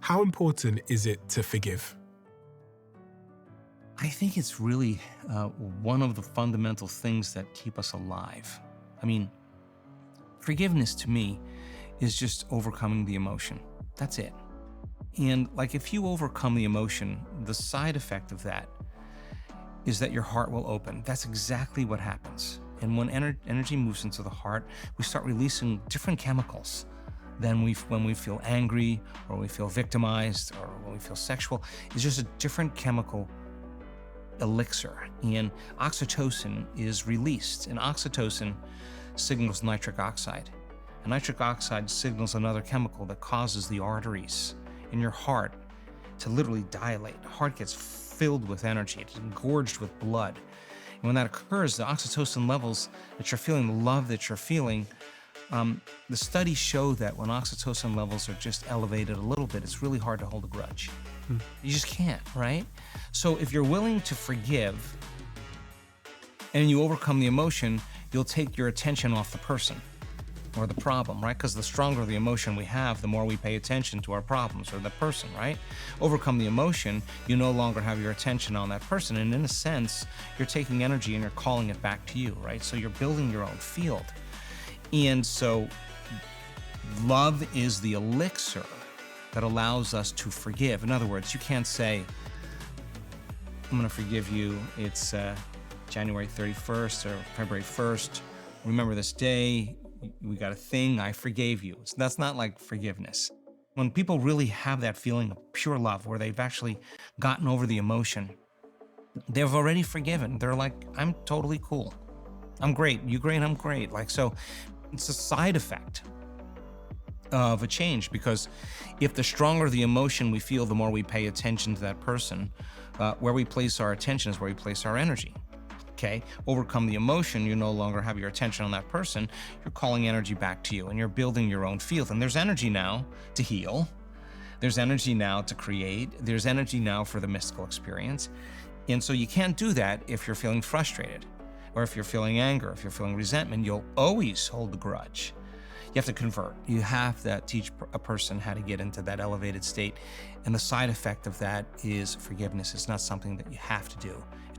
How important is it to forgive? I think it's really one of the fundamental things that keep us alive. I mean, forgiveness to me is just overcoming the emotion. That's it. And like if you overcome the emotion, the side effect of that is that your heart will open. That's exactly what happens. And when energy moves into the heart, we start releasing different chemicals than when we feel angry or we feel victimized or when we feel sexual. It's just a different chemical elixir, and oxytocin is released, and oxytocin signals nitric oxide, and nitric oxide signals another chemical that causes the arteries in your heart to literally dilate. The heart gets filled with energy, it's engorged with blood, and when that occurs, the oxytocin levels that you're feeling, the love that you're feeling, the studies show that when oxytocin levels are just elevated a little bit, it's really hard to hold a grudge. You just can't, right? So if you're willing to forgive and you overcome the emotion, you'll take your attention off the person or the problem, right? Because the stronger the emotion we have, the more we pay attention to our problems or the person, right? Overcome the emotion, you no longer have your attention on that person. And in a sense, you're taking energy and you're calling it back to you, right? So you're building your own field. And so love is the elixir that allows us to forgive. In other words, you can't say, I'm gonna forgive you, it's January 31st or February 1st, remember this day, we got a thing, I forgave you. That's not like forgiveness. When people really have that feeling of pure love, where they've actually gotten over the emotion, they've already forgiven. They're like, I'm totally cool. I'm great, you great, I'm great. Like, so it's a side effect of a change, because if the stronger the emotion we feel, the more we pay attention to that person. Where we place our attention is where we place our energy. Okay, overcome the emotion, you no longer have your attention on that person, you're calling energy back to you and you're building your own field. And there's energy now to heal, there's energy now to create, there's energy now for the mystical experience. And so you can't do that if you're feeling frustrated, or if you're feeling anger, if you're feeling resentment, you'll always hold the grudge. You have to convert. You have to teach a person how to get into that elevated state. And the side effect of that is forgiveness. It's not something that you have to do.